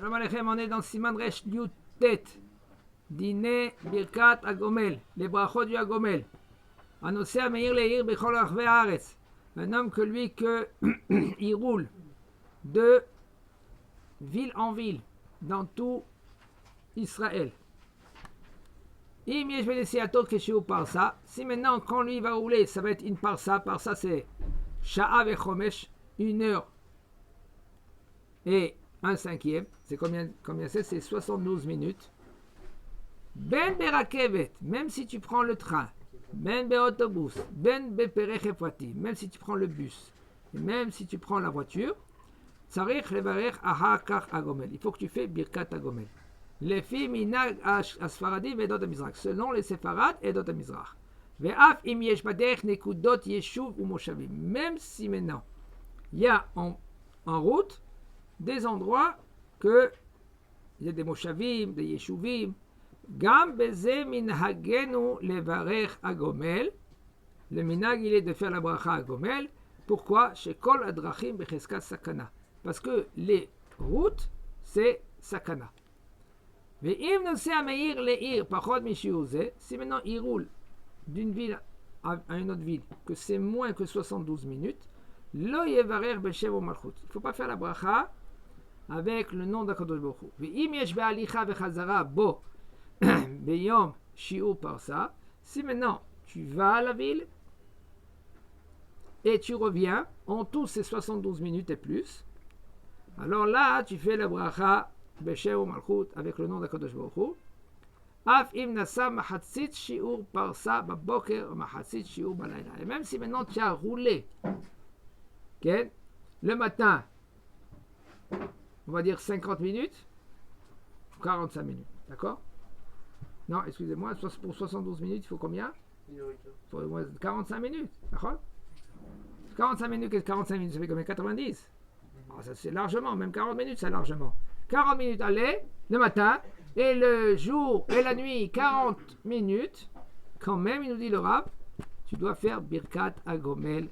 Shalom Aleichem, on est dans Siman Resh Yutet, Dîner Birkat Agomel, les brachot du Agomel. Annoncé Meir Leir Bechol Achve Haaretz, un homme que lui que il roule de ville en ville dans tout Israël. Si maintenant quand lui va rouler, ça va être une parsa c'est Sha'a Vechomesh, 1 heure et 1/5. C'est combien c'est 72 minutes. Ben berakevet, même si tu prends le train, ben beautobus, ben beperech efrati, même si tu prends le bus, et même si tu prends la voiture, tzarich levarech ahakach agomel. Il faut que tu fais birkat agomel. Les filles minag asfaradim et dot mizrach, selon les séfarades et dot mizrach. Ve'af im yesh badech nekudot yeshuv ou moshavim. Même si maintenant il y a en route des endroits que il y a des moshavim, des yeshuvim. Gam beze minhagenu levarech agomel. Le minag il est de faire la bracha agomel. Pourquoi? Chez kol adrachim becheskat sakana. Parce que les routes c'est sakana. Ve'im nosea meir leir pachot mishiuze. Si maintenant il roule d'une ville à une autre ville que c'est moins que 72 minutes, lo yevarer beshem malchut. Il ne faut pas faire la bracha avec le nom d'Akadosh Baruch Hu. Ve'im yesh be'alicha vechazara bo beyom shiur parsa. Si maintenant tu vas à la ville et tu reviens, en tout c'est 72 minutes et plus, alors là tu fais la bracha beshem malchut avec le nom d'Akadosh Baruch Hu. Af im nasa mahatzit shiur parsa baboker mahatzit shiur balayla. Et même si maintenant tu as roulé, okay, le matin, on va dire 50 minutes, 45 minutes, d'accord? Non, excusez-moi, pour 72 minutes, il faut combien? Il faut au moins 45 minutes, d'accord? 45 minutes, 45 minutes, ça fait combien? 90? Alors ça c'est largement, même 40 minutes, c'est largement. 40 minutes aller, le matin, et le jour et la nuit, 40 minutes, quand même, il nous dit le Rav, tu dois faire Birkat Agomel.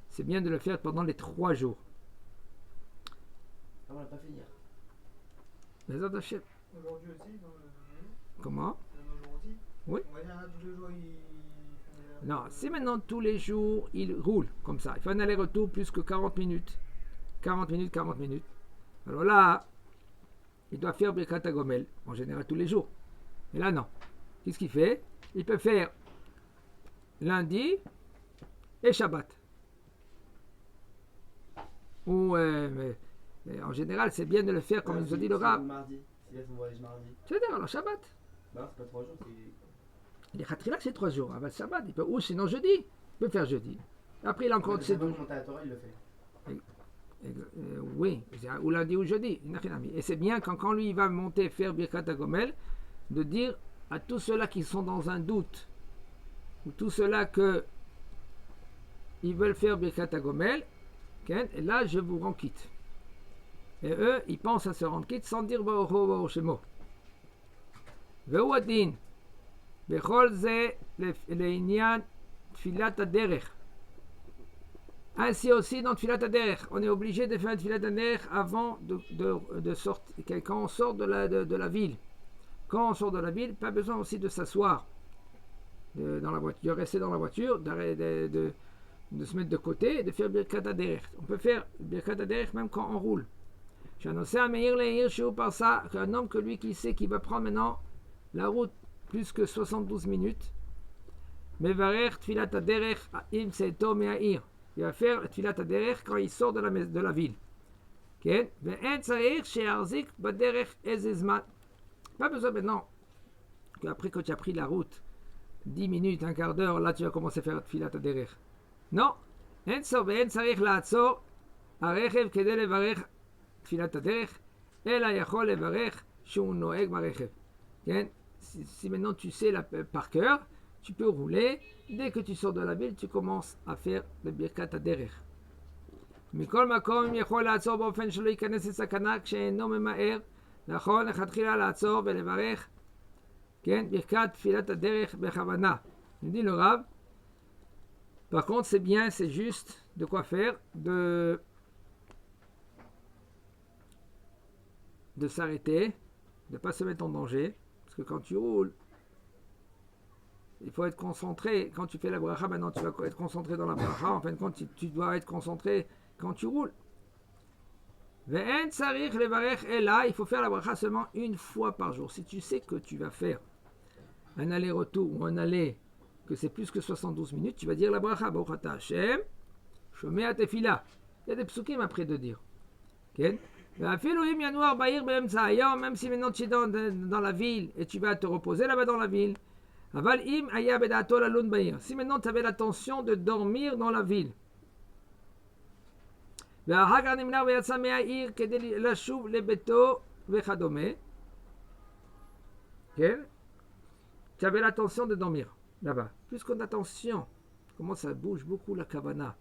C'est bien de le faire pendant les 3 jours. On va pas finir. Les autres achètent. Aujourd'hui aussi Comment? Aujourd'hui. Oui. On va dire tous les jours Non, si maintenant tous les jours il roule comme ça, il fait un aller-retour plus que 40 minutes. 40 minutes, 40 minutes. Alors là, il doit faire Birkat Agomel, en général tous les jours. Et là, non. Qu'est-ce qu'il fait? Il peut faire lundi et Shabbat. Ou, en général, c'est bien de le faire comme il nous a dit le Rav. Mardi. Si là, son voyage mardi. C'est-à-dire, alors Shabbat. Bah, c'est pas 3 jours, c'est. Les Khatrila, c'est 3 jours. Avec Shabbat, il peut, ou sinon jeudi. Il peut faire jeudi. Après, il a encore ses 12. Monter à la Torah, il le fait. Oui, ou lundi ou jeudi. Et c'est bien quand lui il va monter faire Birkat Agomel, de dire à tous ceux-là qui sont dans un doute, ou tous ceux-là que ils veulent faire Birkat Agomel, okay, et là je vous rends quitte. Et eux, ils pensent à se rendre quitte sans dire Baruch Shemo. Ve'u adin, bechol ze le'inyan tfilat haderech. Ainsi aussi dans Tfilat Haderech, on est obligé de faire Tfilat Haderech avant de sortir. Quand on sort de la ville, quand on sort de la ville, pas besoin aussi de s'asseoir dans la voiture, de rester dans la voiture, de se mettre de côté et de faire Birkat Haderech. On peut faire Birkat Haderech même quand on roule. J'ai annoncé à Meir Leir Shiur par ça qu'un homme que lui qui sait qu'il va prendre maintenant la route plus que 72 minutes, Mevarech Tfilat Haderech im seto me'a'ir. Il va faire Tfilat Haderech quand il sort de la ville. Okay? Pas besoin maintenant qu'après que tu as pris la route, 10 minutes, un quart d'heure, là tu vas commencer à faire Tfilat Haderech. Non. Si maintenant tu sais par cœur, tu peux rouler. Dès que tu sors de la ville, tu commences à faire le Birkat Haderech. מכל מקום יכול לעצור באופן שלא ייכנס לסכנה כשאינו ממהר. נכון, לכתחילה לעצור ולברך, כן, ברכת תפילת הדרך בכוונה. Il dit le Rav. Par contre, c'est bien, c'est juste de quoi faire, de s'arrêter, de ne pas se mettre en danger. Parce que quand tu roules, il faut être concentré. Quand tu fais la bracha, maintenant tu vas être concentré dans la bracha. En fin de compte, tu dois être concentré quand tu roules. Ve'en tsarich levarech ela, il faut faire la bracha seulement une fois par jour. Si tu sais que tu vas faire un aller-retour ou un aller, que c'est plus que 72 minutes, tu vas dire la bracha, Baruch ata Hashem, shomea tefila. Il y a des psukim après de dire. Okay? Même si maintenant tu es dans la ville et tu vas te reposer là-bas dans la ville. Si maintenant tu avais l'intention de dormir dans la ville. Tu avais l'intention de dormir là-bas. Puisqu'on a attention, comment ça bouge beaucoup la kavana.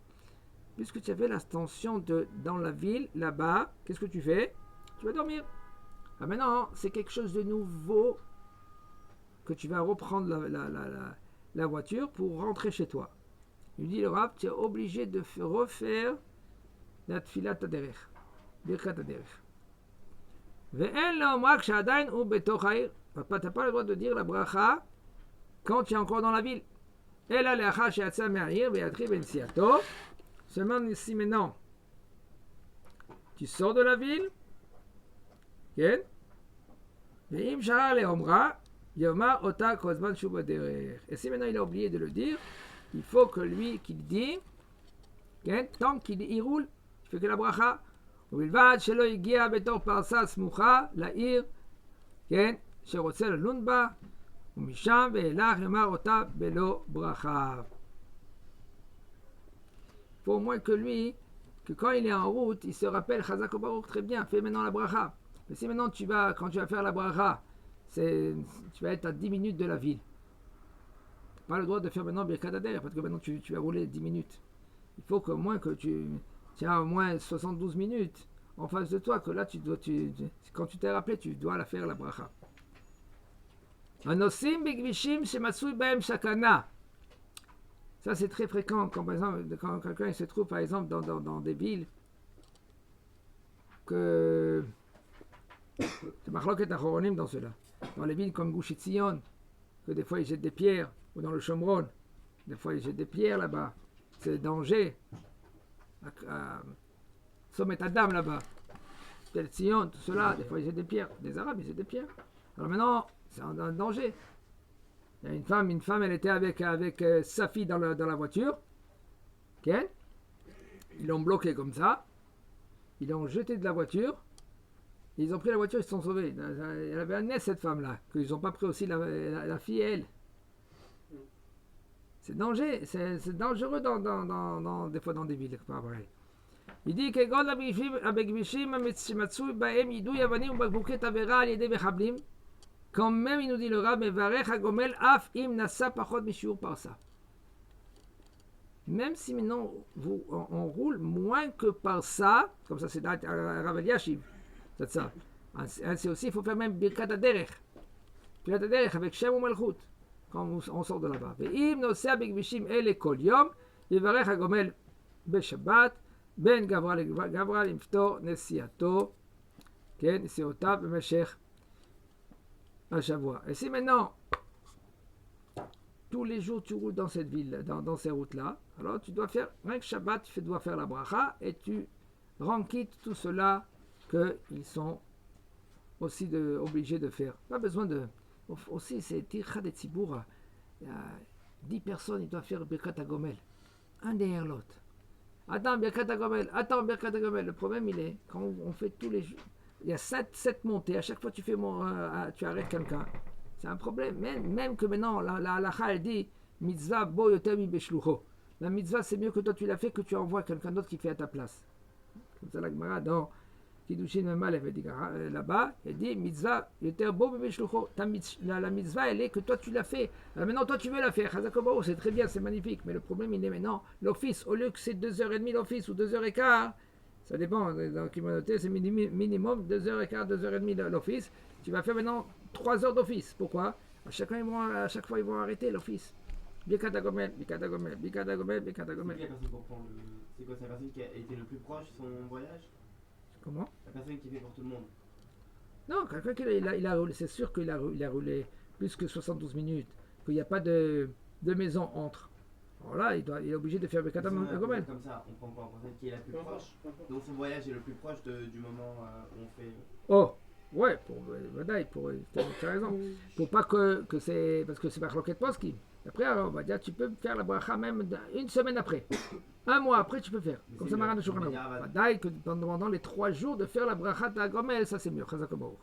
Puisque tu avais l'intention dans la ville, là-bas, qu'est-ce que tu fais? Tu vas dormir. Ah maintenant, c'est quelque chose de nouveau que tu vas reprendre la voiture pour rentrer chez toi. Il dit le Rav, tu es obligé de refaire la tfilat haderech, birkat haderech. Ve'en la'omrak sha'adain hu betoch ha'ir. Papa, tu n'as pas le droit de dire la bracha quand tu es encore dans la ville. Ela le'achar she'yatsa me'ha'ir ve'yatri b'nesiato. Seulement si maintenant tu sors de la ville, et si maintenant il a oublié de le dire, il faut que lui qu'il dit, tant qu'il roule, il fait que la bracha. ובלבד שלא הגיע בתור פרסה סמוכה לעיר, כן, שרוצה ללון בה, ומשם ואילך יאמר אותה בלא ברכה. Il faut au moins que lui, que quand il est en route, il se rappelle Chazak Baruch, très bien, fais maintenant la bracha. Mais si maintenant quand tu vas faire la bracha, tu vas être à 10 minutes de la ville. Tu n'as pas le droit de faire maintenant Birkat Haderech, parce que maintenant tu vas rouler 10 minutes. Il faut qu'au moins que tu as au moins 72 minutes en face de toi, que là, quand tu t'es rappelé, tu dois la faire la bracha. Anosim b'gvishim shematsui b'hem shakana. Ça, c'est très fréquent quand, par exemple, quand quelqu'un il se trouve, par exemple, dans des villes que... C'est Machloket Achoronim dans cela. Dans les villes comme Gush Etzion, que des fois ils jettent des pierres, ou dans le Shomron, des fois ils jettent des pierres là-bas. C'est danger. À Somet Adam là-bas, Tel Tzion, tout cela, des fois ils jettent des pierres. Des Arabes, ils jettent des pierres. Alors maintenant, c'est un danger. Il y a une femme, elle était avec sa fille dans la voiture. Okay? Ils l'ont bloquée comme ça. Ils l'ont jetée de la voiture. Ils ont pris la voiture, ils se sont sauvés. Elle avait un nez, cette femme-là, qu'ils n'ont pas pris aussi la fille et elle. C'est dangereux, c'est dangereux des fois dans des villes. Pas vrai. Il dit que God quand même, il nous dit le Rav, même si maintenant on roule moins que par ça, comme ça c'est Rav Eliashiv, c'est ça. C'est aussi, il faut faire même Birkat Haderech. Birkat Haderech avec Shem ou Malchut, quand on sort de là-bas. Ve'im nosea b'kvishim ele kol yom, yivarech hagomel b'shabbat, ben gavra l'imftor nesiato, ken nesiaotav b'meshech Shavua. Et si maintenant, tous les jours tu roules dans cette ville, dans ces routes-là, alors tu dois faire, rien que Shabbat, tu dois faire la bracha et tu renquittes tout cela qu'ils sont aussi obligés de faire. Pas besoin de... Aussi, c'est Tircha de Tziboura. Il y a 10 personnes, ils doivent faire Birkat HaGomel. Un derrière l'autre. Attends, Birkat HaGomel. Attends, Birkat HaGomel. Le problème, il est, quand on fait tous les jours, il y a 7 montées. À chaque fois, tu arrêtes quelqu'un. C'est un problème. Même que maintenant, la halakha, elle dit mitzvah bo yoter mi beshlucho. La mitzvah, c'est mieux que toi, tu l'as fait, que tu envoies quelqu'un d'autre qui fait à ta place. Comme ça, la Gemara, dans Kiddushin Memal, elle dit là-bas, elle dit mitzvah yoter bo mi beshlucho. La mitzvah, elle est que toi, tu l'as fait. Alors maintenant, toi, tu veux la faire. Chazakobao, c'est très bien, c'est magnifique. Mais le problème, il est maintenant, l'office, au lieu que c'est 2h30 l'office ou 2h15, ça dépend, dans la communauté, c'est minimum 2h15, 2h30 l'office. Tu vas faire maintenant 3 heures d'office. Pourquoi? À chaque fois, ils vont arrêter l'office. Birkat HaGomel, Birkat HaGomel, Birkat HaGomel, Birkat HaGomel. C'est qui la personne pour prendre c'est quoi, c'est la personne qui a été le plus proche de son voyage? Comment? La personne qui fait pour tout le monde. Non, quelqu'un qui il a roulé, c'est sûr qu'il il a roulé plus que 72 minutes, qu'il n'y a pas de maison entre. Alors là, il est obligé de faire Birkat Si on a un Hamazon. comme ça, on prend pas en compte qui est la plus Peu importe, proche. peu importe. Donc son voyage est le plus proche du moment où on fait. Oh, ouais, pour Vadaï, tu as raison. Pour pas que c'est. Parce que c'est par Rocket Poski. Après, alors, on va dire, tu peux faire la bracha même une semaine après. Un mois après, tu peux faire. Mais Comme c'est ça, mieux. Maran de Shulchan Mais Aruch. Vadaï, que pendant les 3 jours de faire la bracha de la Gomel, ça c'est mieux. Chazak Baruch.